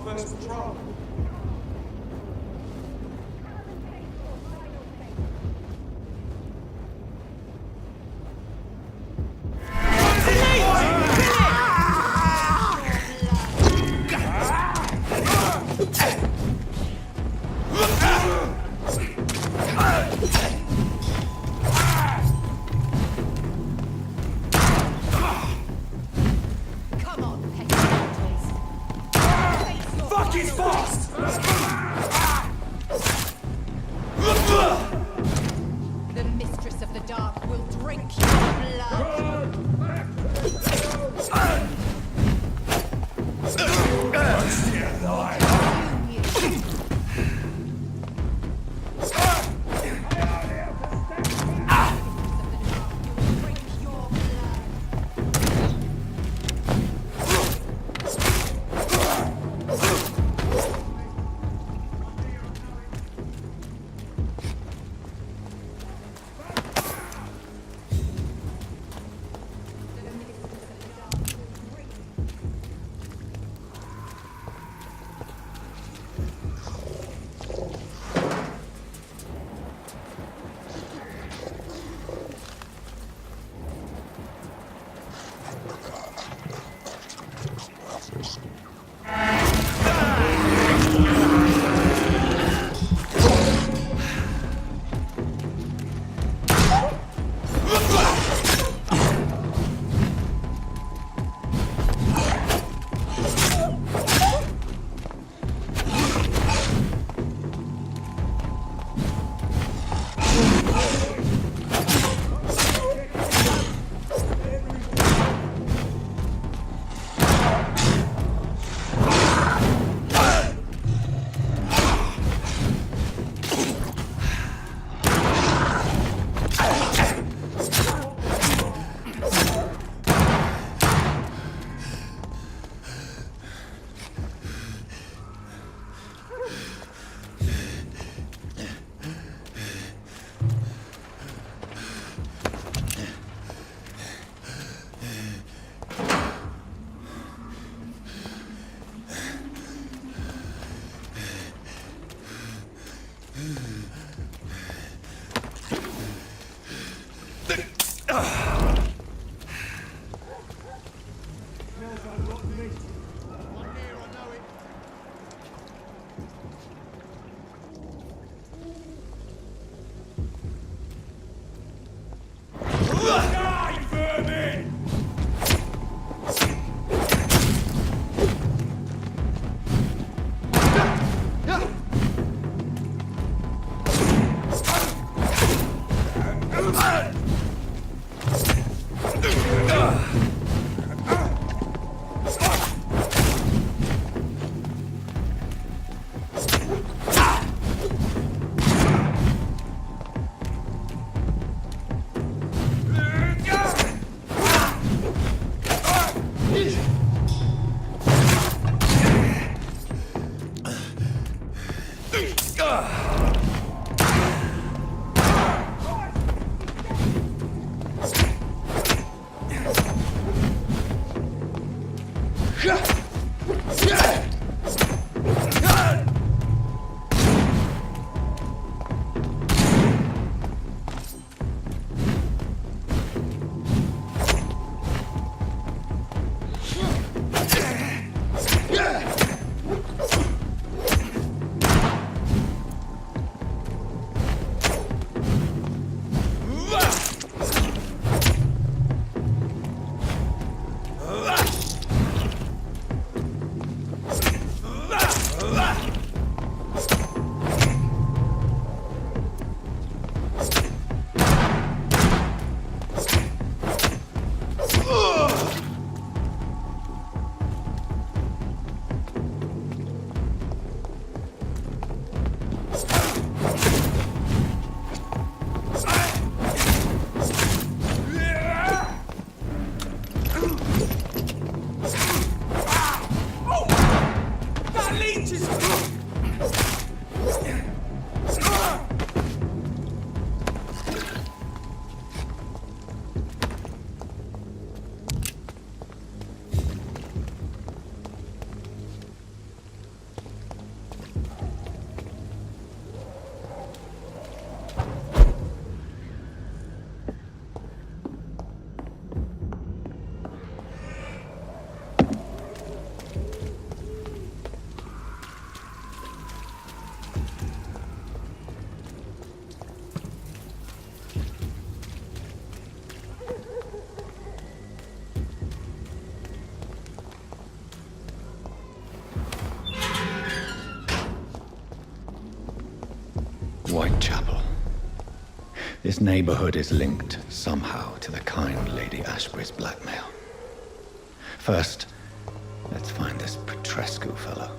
first patrol. Whitechapel. This neighborhood is linked somehow to the kind Lady Ashbury's blackmail. First, let's find this Petrescu fellow.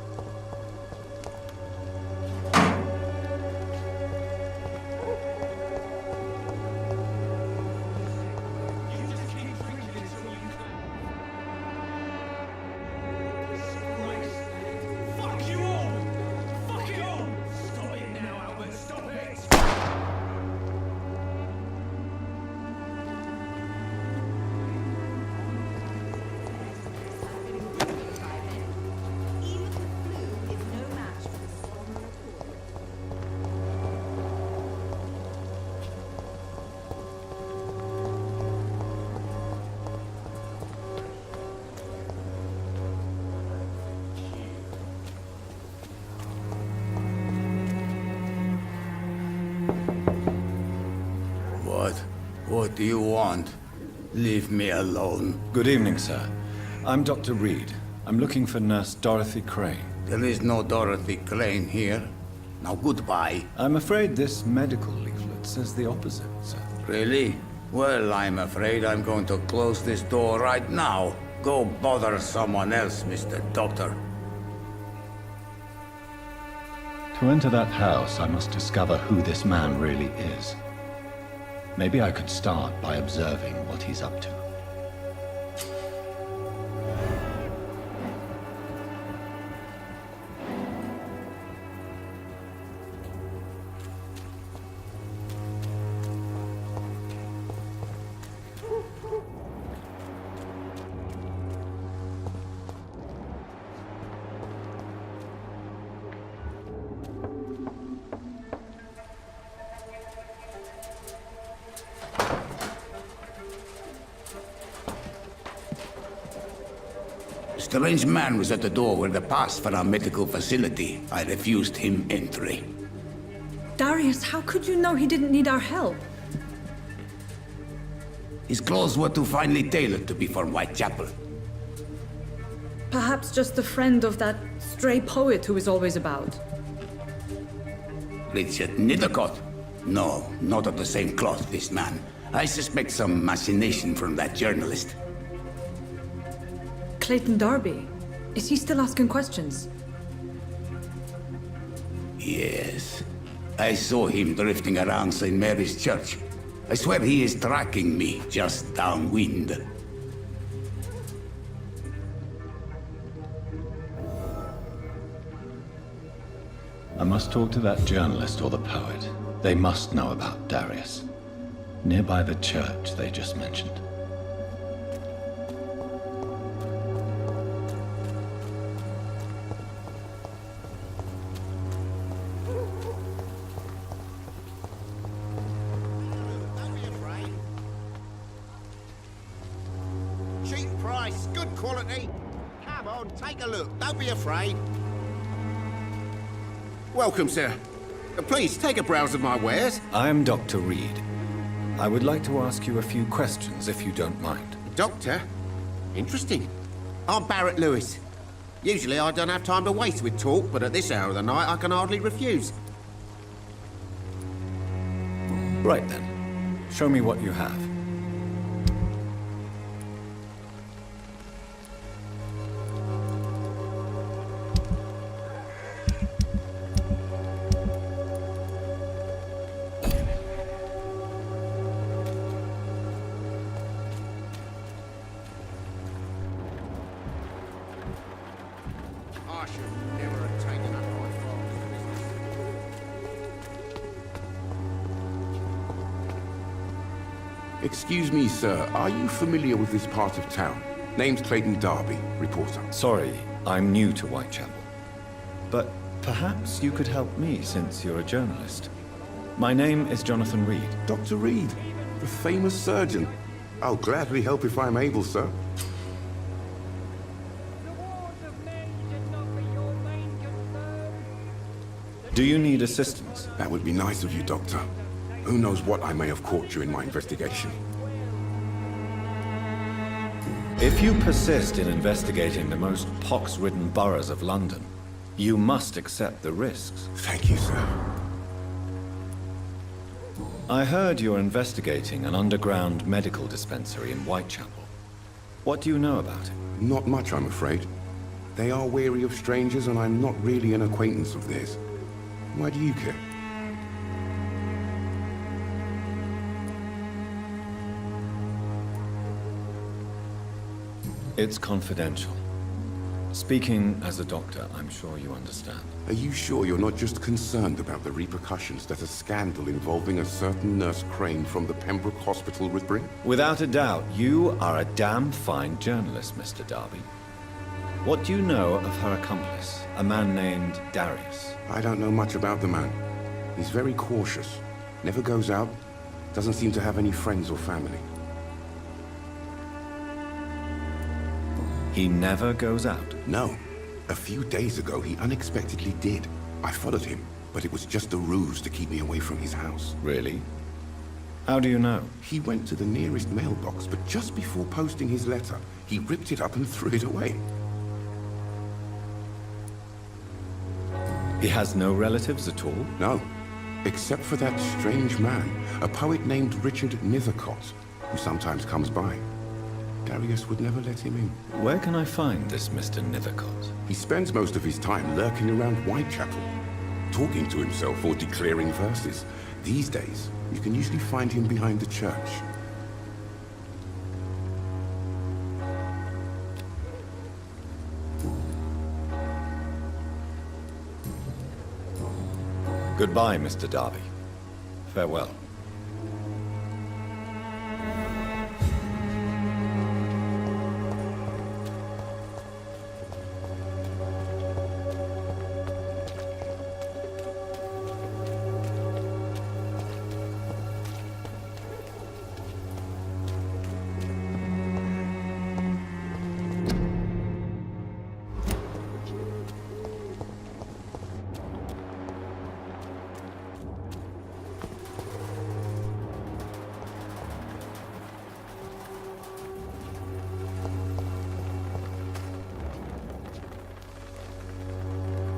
What do you want? Leave me alone. Good evening, sir. I'm Dr. Reid. I'm looking for Nurse Dorothy Crane. There is no Dorothy Crane here. Now goodbye. I'm afraid this medical leaflet says the opposite, sir. Really? Well, I'm afraid I'm going to close this door right now. Go bother someone else, Mr. Doctor. To enter that house, I must discover who this man really is. Maybe I could start by observing what he's up to. A strange man was at the door with a pass for our medical facility. I refused him entry. Darius, how could you know he didn't need our help? His clothes were too finely tailored to be from Whitechapel. Perhaps just a friend of that stray poet who is always about. Richard Nithercott? No, not of the same cloth, this man. I suspect some machination from that journalist. Clayton Darby. Is he still asking questions? Yes. I saw him drifting around St. Mary's Church. I swear he is tracking me just downwind. I must talk to that journalist or the poet. They must know about Darius. Nearby the church they just mentioned. Good quality. Come on, take a look. Don't be afraid. Welcome, sir. Please, take a browse of my wares. I am Dr. Reid. I would like to ask you a few questions, if you don't mind. Doctor? Interesting. I'm Barrett Lewis. Usually I don't have time to waste with talk, but at this hour of the night I can hardly refuse. Right then. Show me what you have. I should never have taken a knife from Excuse me, sir. Are you familiar with this part of town? Name's Clayton Darby, reporter. Sorry, I'm new to Whitechapel. But perhaps you could help me since you're a journalist. My name is Jonathan Reid. Dr. Reid, the famous surgeon. I'll gladly help if I'm able, sir. Do you need assistance? That would be nice of you, Doctor. Who knows what I may have caught you in my investigation. If you persist in investigating the most pox-ridden boroughs of London, you must accept the risks. Thank you, sir. I heard you're investigating an underground medical dispensary in Whitechapel. What do you know about it? Not much, I'm afraid. They are wary of strangers, and I'm not really an acquaintance of theirs. Why do you care? It's confidential. Speaking as a doctor, I'm sure you understand. Are you sure you're not just concerned about the repercussions that a scandal involving a certain Nurse Crane from the Pembroke Hospital would bring? Without a doubt, you are a damn fine journalist, Mr. Darby. What do you know of her accomplice, a man named Darius? I don't know much about the man. He's very cautious. Never goes out. Doesn't seem to have any friends or family. He never goes out? No. A few days ago, he unexpectedly did. I followed him, but it was just a ruse to keep me away from his house. Really? How do you know? He went to the nearest mailbox, but just before posting his letter, he ripped it up and threw it away. He has no relatives at all? No. Except for that strange man, a poet named Richard Nithercott, who sometimes comes by. Darius would never let him in. Where can I find this Mr. Nithercott? He spends most of his time lurking around Whitechapel, talking to himself or declaring verses. These days, you can usually find him behind the church. Goodbye, Mr. Darby. Farewell.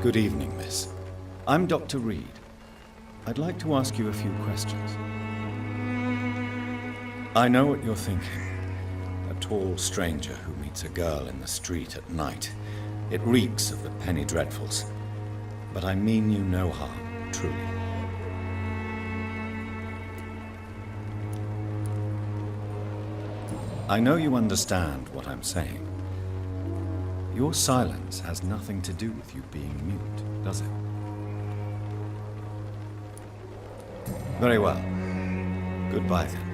Good evening, miss. I'm Dr. Reid. I'd like to ask you a few questions. I know what you're thinking. A tall stranger who meets a girl in the street at night. It reeks of the penny dreadfuls. But I mean you no harm, truly. I know you understand what I'm saying. Your silence has nothing to do with you being mute, does it? Very well. Goodbye then.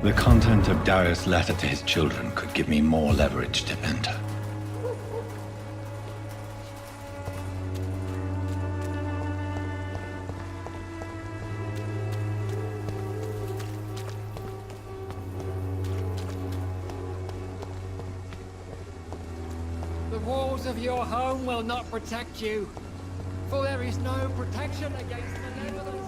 The content of Darius' letter to his children could give me more leverage to enter. The walls of your home will not protect you, for there is no protection against malevolence.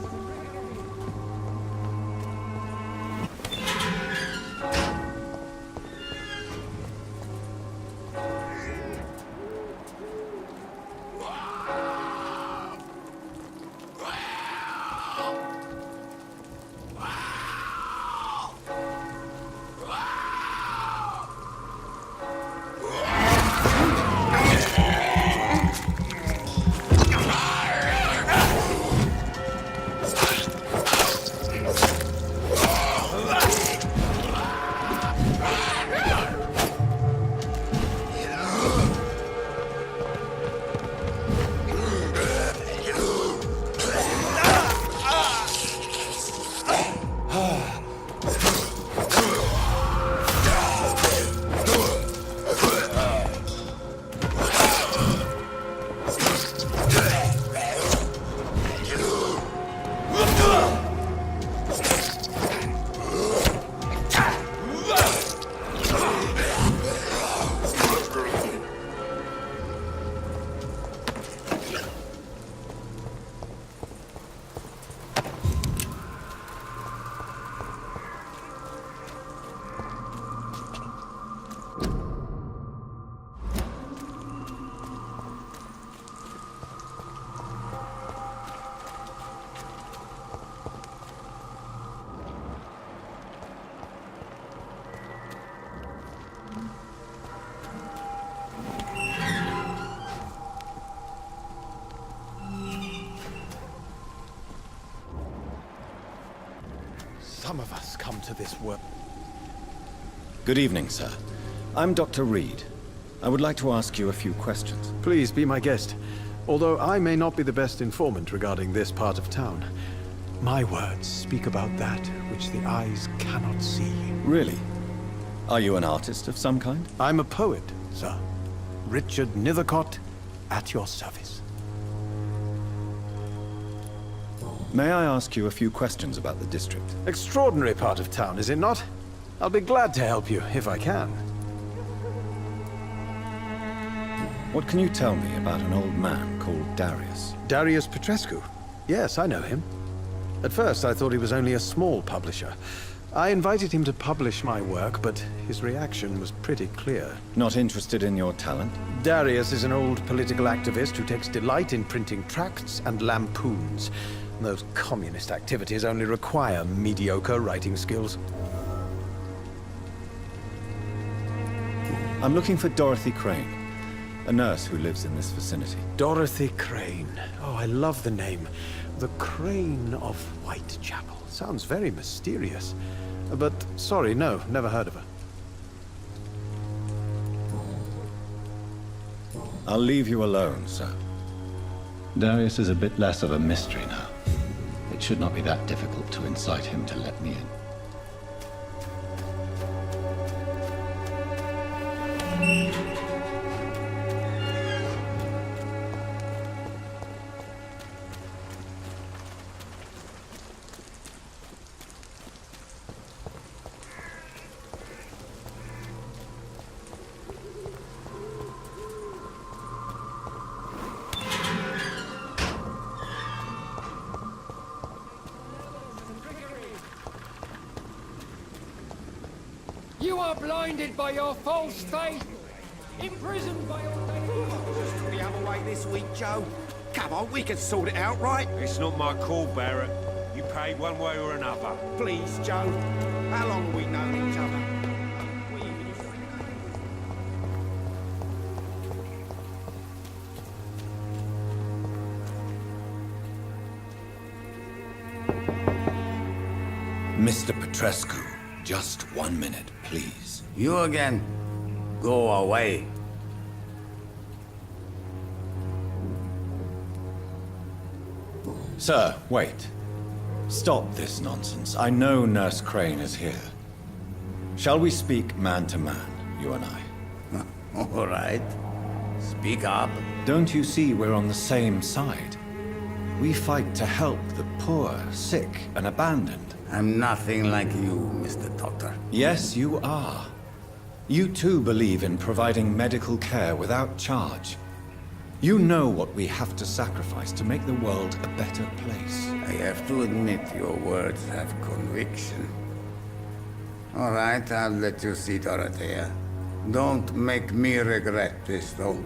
some of us come to this work. Good evening, sir. I'm Dr. Reid. I would like to ask you a few questions. Please be my guest. Although I may not be the best informant regarding this part of town, my words speak about that which the eyes cannot see. Really? Are you an artist of some kind? I'm a poet, sir. Richard Nithercott, at your service. May I ask you a few questions about the district? Extraordinary part of town, is it not? I'll be glad to help you, if I can. What can you tell me about an old man called Darius? Darius Petrescu? Yes, I know him. At first, I thought he was only a small publisher. I invited him to publish my work, but his reaction was pretty clear. Not interested in your talent? Darius is an old political activist who takes delight in printing tracts and lampoons. Those communist activities only require mediocre writing skills. I'm looking for Dorothy Crane, a nurse who lives in this vicinity. Dorothy Crane. Oh, I love the name. The Crane of Whitechapel. Sounds very mysterious. But, sorry, no, never heard of her. I'll leave you alone, sir. Darius is a bit less of a mystery now. It should not be that difficult to incite him to let me in. You are blinded by your false faith, imprisoned by your Just the other way this week, Joe. Come on, we can sort it out, right? It's not my call, Barrett. You pay one way or another. Please, Joe. How long have we known each other? Mr. Petrescu, just 1 minute, please. You again. Go away. Sir, wait. Stop this nonsense. I know Nurse Crane is here. Shall we speak man to man, you and I? All right. Speak up. Don't you see we're on the same side? We fight to help the poor, sick, and abandoned. I'm nothing like you, Mr. Doctor. Yes, you are. You too believe in providing medical care without charge. You know what we have to sacrifice to make the world a better place. I have to admit your words have conviction. All right, I'll let you see Dorothea. Don't make me regret this, though.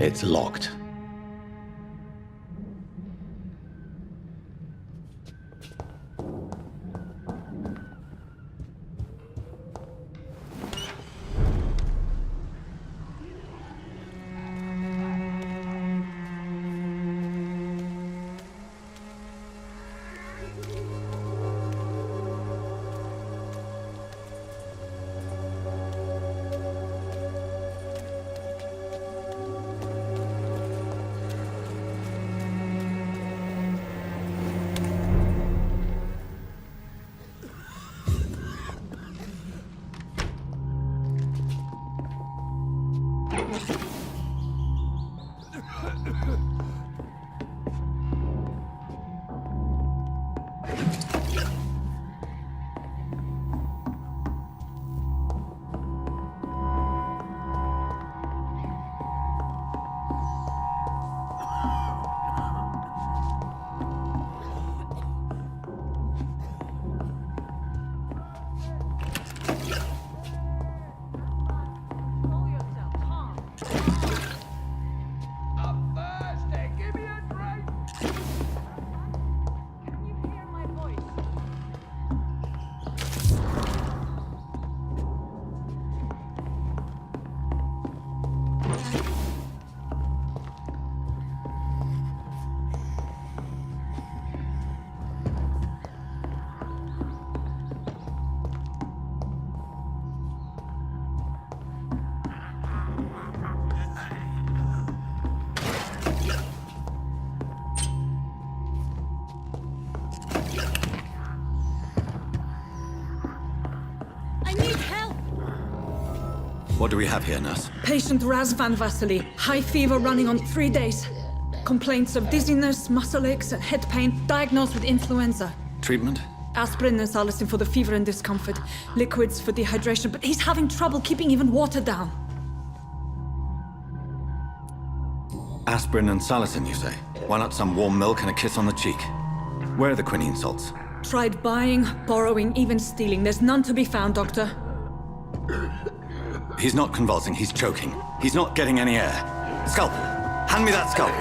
It's locked. I'm thirsty. Give me a drink. Can you hear my voice? I need help! What do we have here, nurse? Patient Raz Van Vasily. High fever running on 3 days. Complaints of dizziness, muscle aches, and head pain. Diagnosed with influenza. Treatment? Aspirin and salicin for the fever and discomfort. Liquids for dehydration, but he's having trouble keeping even water down. Aspirin and salicin, you say? Why not some warm milk and a kiss on the cheek? Where are the quinine salts? Tried buying, borrowing, even stealing. There's none to be found, Doctor. He's not convulsing, he's choking. He's not getting any air. Scalpel! Hand me that scalpel!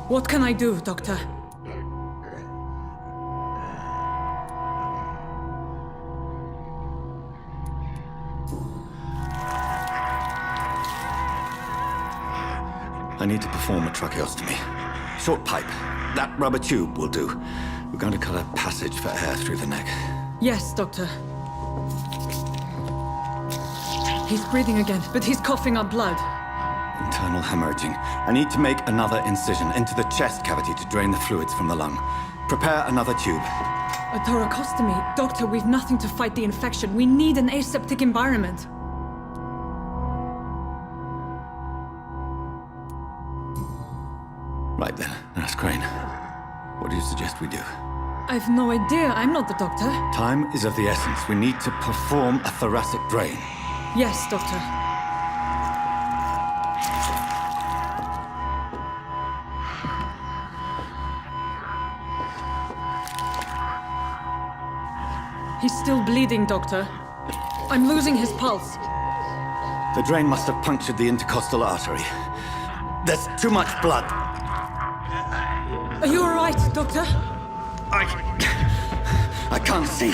What can I do, Doctor? I need to perform a tracheostomy. Short pipe. That rubber tube will do. We're going to cut a passage for air through the neck. Yes, Doctor. He's breathing again, but he's coughing up blood. Internal hemorrhaging. I need to make another incision into the chest cavity to drain the fluids from the lung. Prepare another tube. A thoracostomy? Doctor, we've nothing to fight the infection. We need an aseptic environment. Right then, Nurse Crane. What do you suggest we do? I've no idea. I'm not the doctor. Time is of the essence. We need to perform a thoracic drain. Yes, Doctor. He's still bleeding, Doctor. I'm losing his pulse. The drain must have punctured the intercostal artery. There's too much blood. Are you all right, Doctor? I can't see.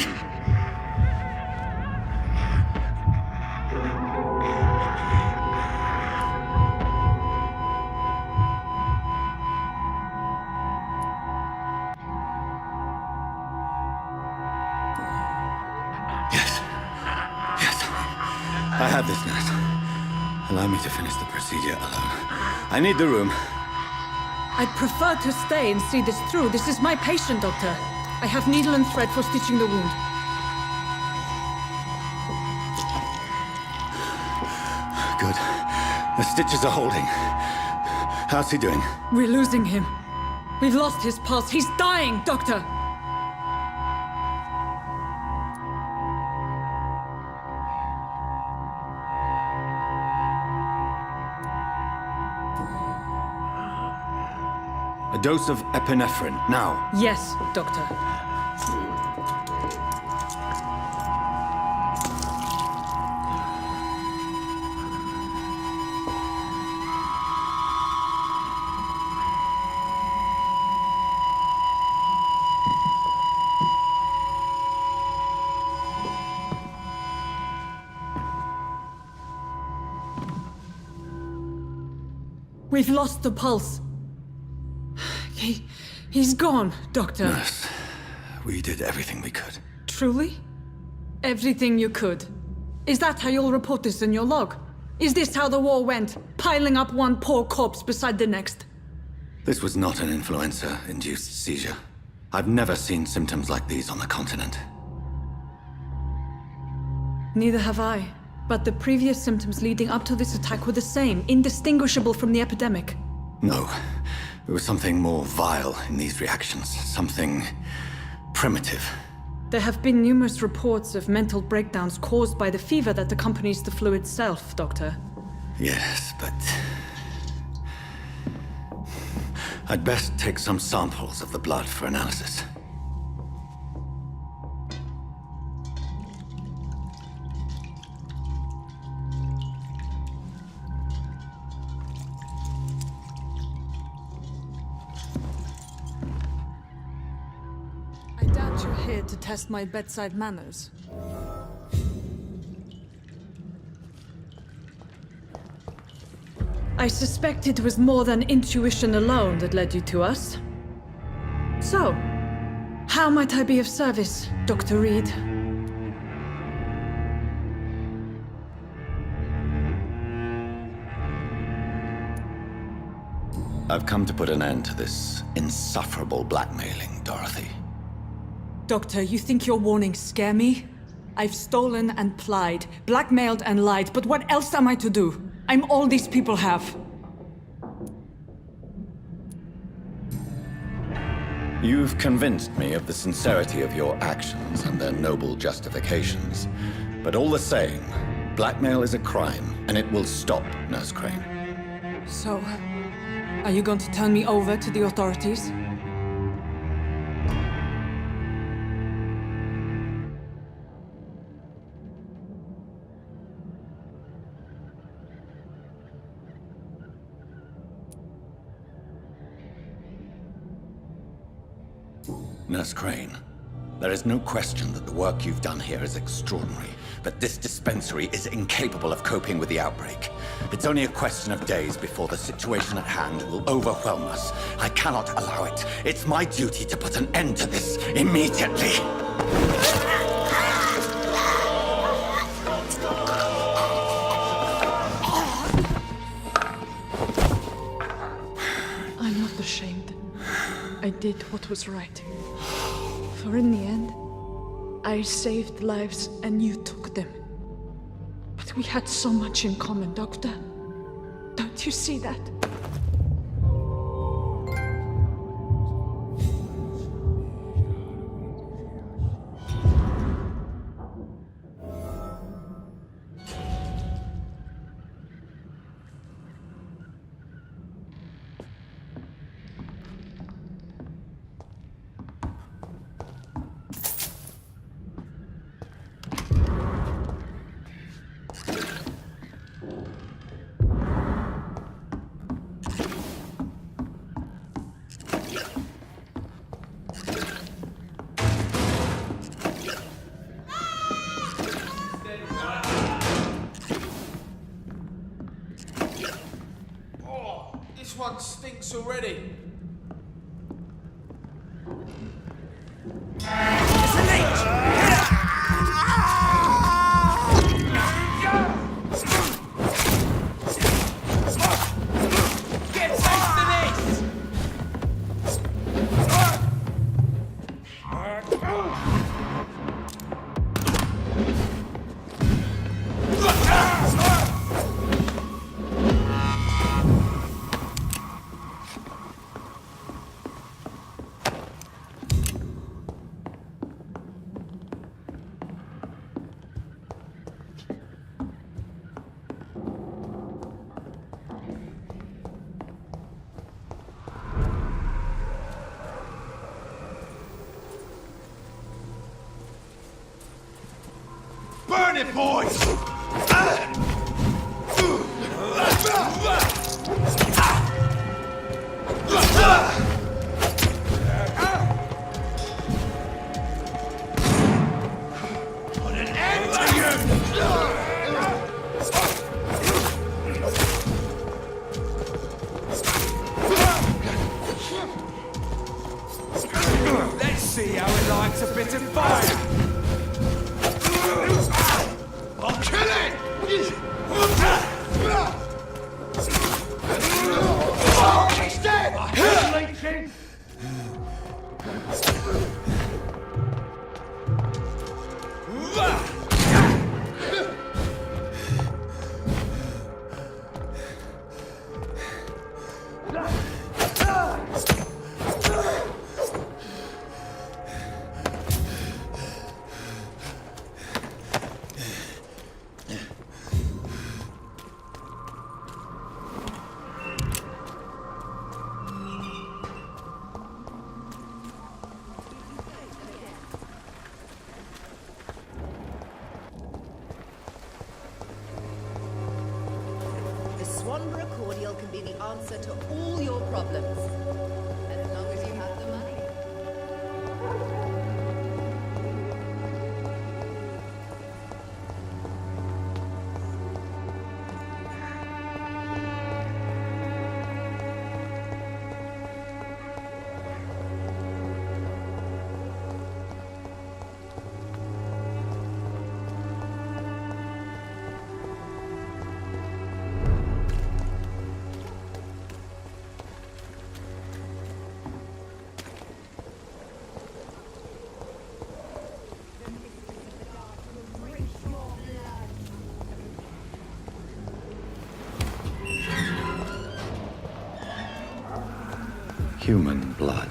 Yes. I have this, nurse. Allow me to finish the procedure alone. I need the room. I'd prefer to stay and see this through. This is my patient, Doctor. I have needle and thread for stitching the wound. Good. The stitches are holding. How's he doing? We're losing him. We've lost his pulse. He's dying, Doctor! A dose of epinephrine, now. Yes, Doctor. We've lost the pulse. He's gone, Doctor. Nurse, we did everything we could. Truly? Everything you could. Is that how you'll report this in your log? Is this how the war went? Piling up one poor corpse beside the next? This was not an influenza-induced seizure. I've never seen symptoms like these on the continent. Neither have I. But the previous symptoms leading up to this attack were the same, indistinguishable from the epidemic. No. There was something more vile in these reactions. Something primitive. There have been numerous reports of mental breakdowns caused by the fever that accompanies the flu itself, Doctor. Yes, but... I'd best take some samples of the blood for analysis. here to test my bedside manners. I suspect it was more than intuition alone that led you to us. So, how might I be of service, Dr. Reid? I've come to put an end to this insufferable blackmailing, Dorothy. Doctor, you think your warnings scare me? I've stolen and plied, blackmailed and lied, but what else am I to do? I'm all these people have. You've convinced me of the sincerity of your actions and their noble justifications. But all the same, blackmail is a crime, and it will stop, Nurse Crane. So, are you going to turn me over to the authorities? Nurse Crane, there is no question that the work you've done here is extraordinary, but this dispensary is incapable of coping with the outbreak. It's only a question of days before the situation at hand will overwhelm us. I cannot allow it. It's my duty to put an end to this immediately. I'm not ashamed. I did what was right. For in the end, I saved lives and you took them. But we had so much in common, Doctor. Don't you see that? This one stinks already. Burn it, boys! Put an end to you! Let's see how it likes a bit of fire! I'll kill it! Oh, he's dead! Swanborough cordial can be the answer to all your problems. As long as you have the money. Human blood.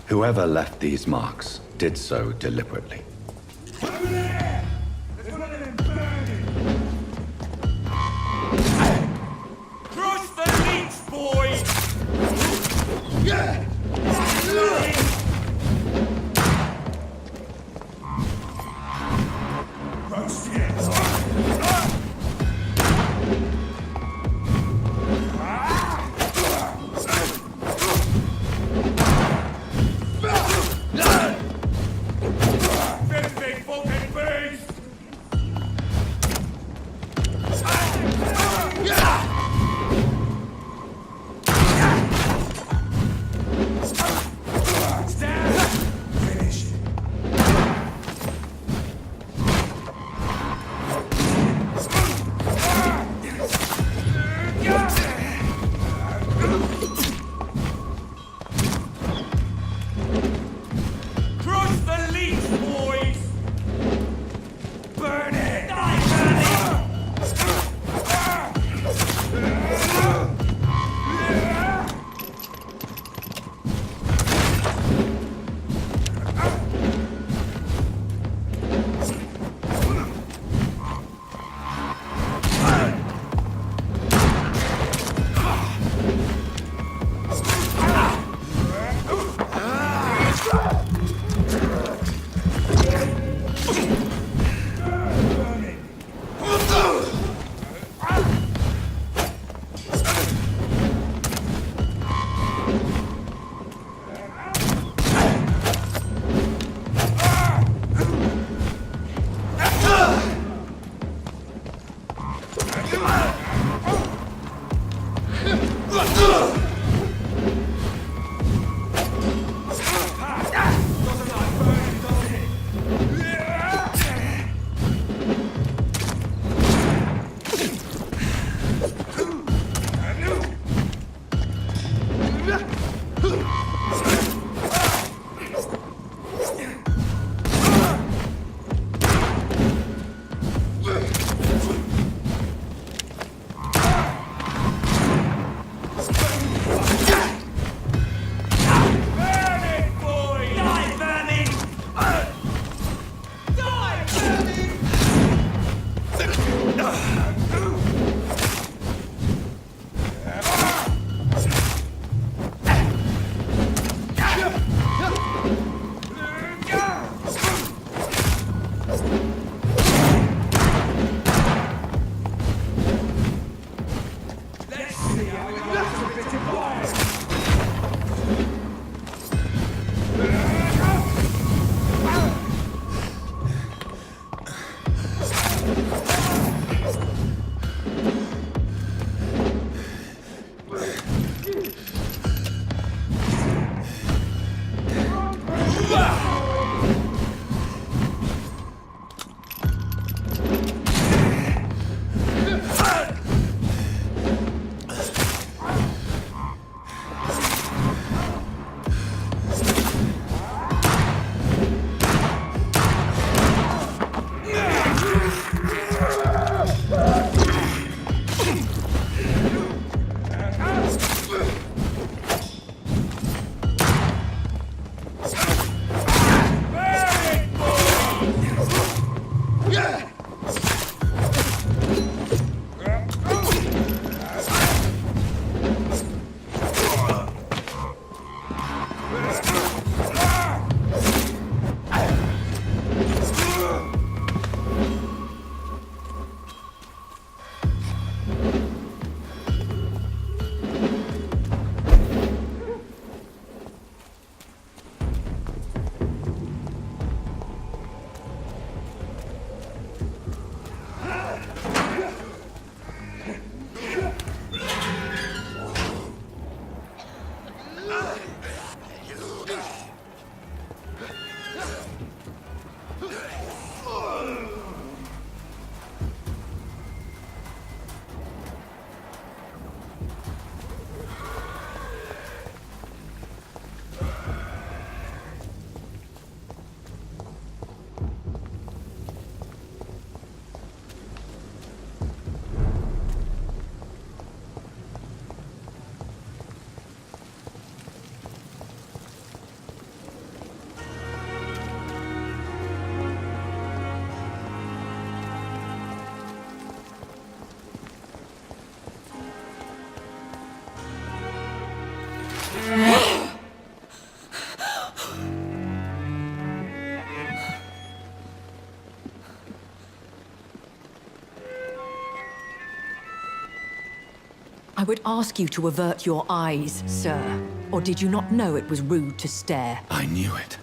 Whoever left these marks did so deliberately. Over there! There's one of them burning! Cross the links, boy! Yeah! Roast it! I would ask you to avert your eyes, sir. Or did you not know it was rude to stare? I knew it.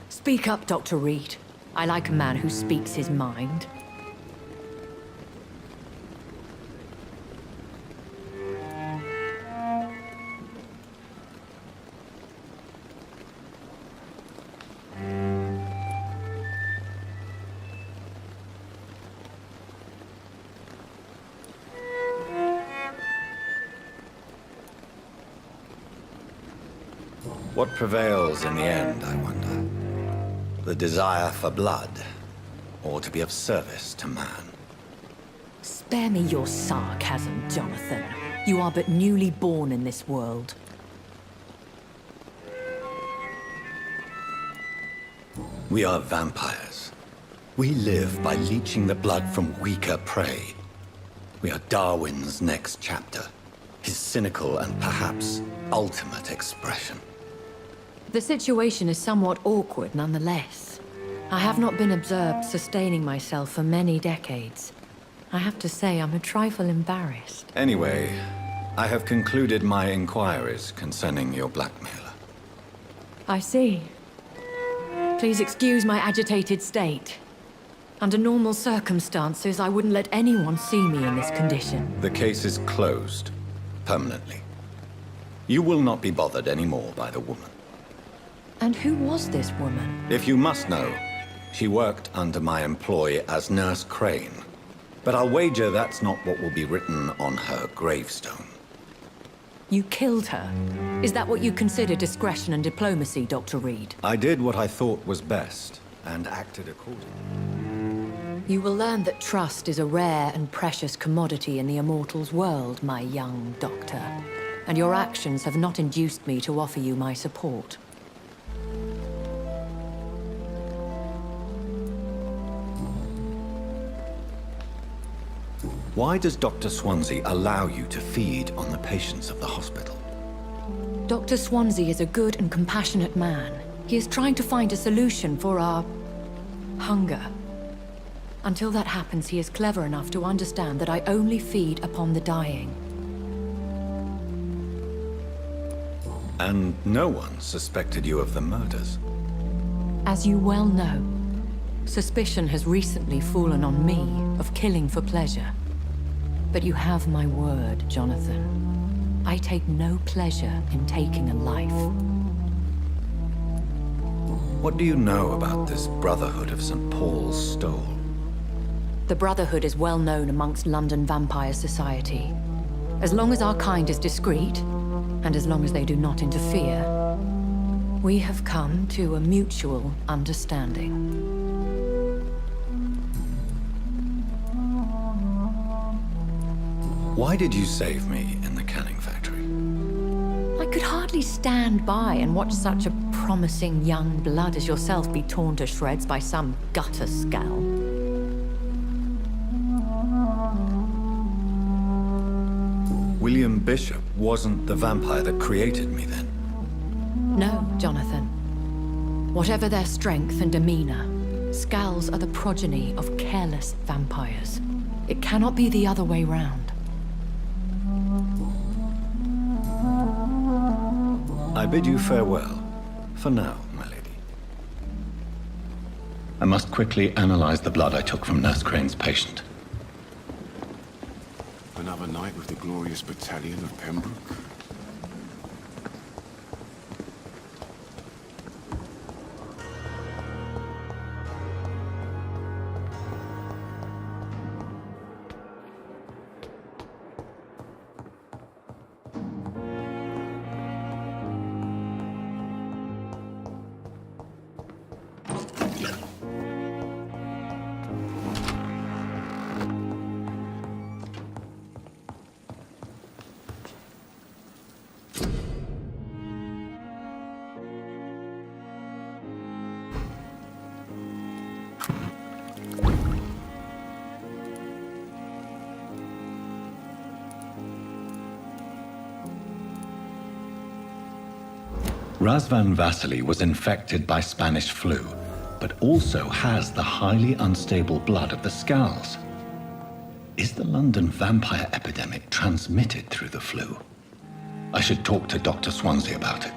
Speak up, Dr. Reid. I like a man who speaks his mind. What prevails in the end, I wonder? The desire for blood, or to be of service to man? Spare me your sarcasm, Jonathan. You are but newly born in this world. We are vampires. We live by leeching the blood from weaker prey. We are Darwin's next chapter, his cynical and perhaps ultimate expression. The situation is somewhat awkward nonetheless. I have not been observed sustaining myself for many decades. I have to say I'm a trifle embarrassed. Anyway, I have concluded my inquiries concerning your blackmailer. I see. Please excuse my agitated state. Under normal circumstances, I wouldn't let anyone see me in this condition. The case is closed, permanently. You will not be bothered anymore by the woman. And who was this woman? If you must know, she worked under my employ as Nurse Crane. But I'll wager that's not what will be written on her gravestone. You killed her? Is that what you consider discretion and diplomacy, Dr. Reid? I did what I thought was best, and acted accordingly. You will learn that trust is a rare and precious commodity in the Immortals world, my young doctor. And your actions have not induced me to offer you my support. Why does Dr. Swansea allow you to feed on the patients of the hospital? Dr. Swansea is a good and compassionate man. He is trying to find a solution for our hunger. Until that happens, he is clever enough to understand that I only feed upon the dying. And no one suspected you of the murders? As you well know, suspicion has recently fallen on me of killing for pleasure. But you have my word, Jonathan. I take no pleasure in taking a life. What do you know about this Brotherhood of St. Paul's Stole? The Brotherhood is well known amongst London vampire society. As long as our kind is discreet, and as long as they do not interfere, we have come to a mutual understanding. Why did you save me in the canning factory? I could hardly stand by and watch such a promising young blood as yourself be torn to shreds by some gutter scowl. William Bishop wasn't the vampire that created me then? No, Jonathan. Whatever their strength and demeanor, scowls are the progeny of careless vampires. It cannot be the other way round. I bid you farewell, for now, my lady. I must quickly analyze the blood I took from Nurse Crane's patient. Another night with the glorious battalion of Pembroke? Razvan Vasily was infected by Spanish flu, but also has the highly unstable blood of the Scowls. Is the London vampire epidemic transmitted through the flu? I should talk to Dr. Swansea about it.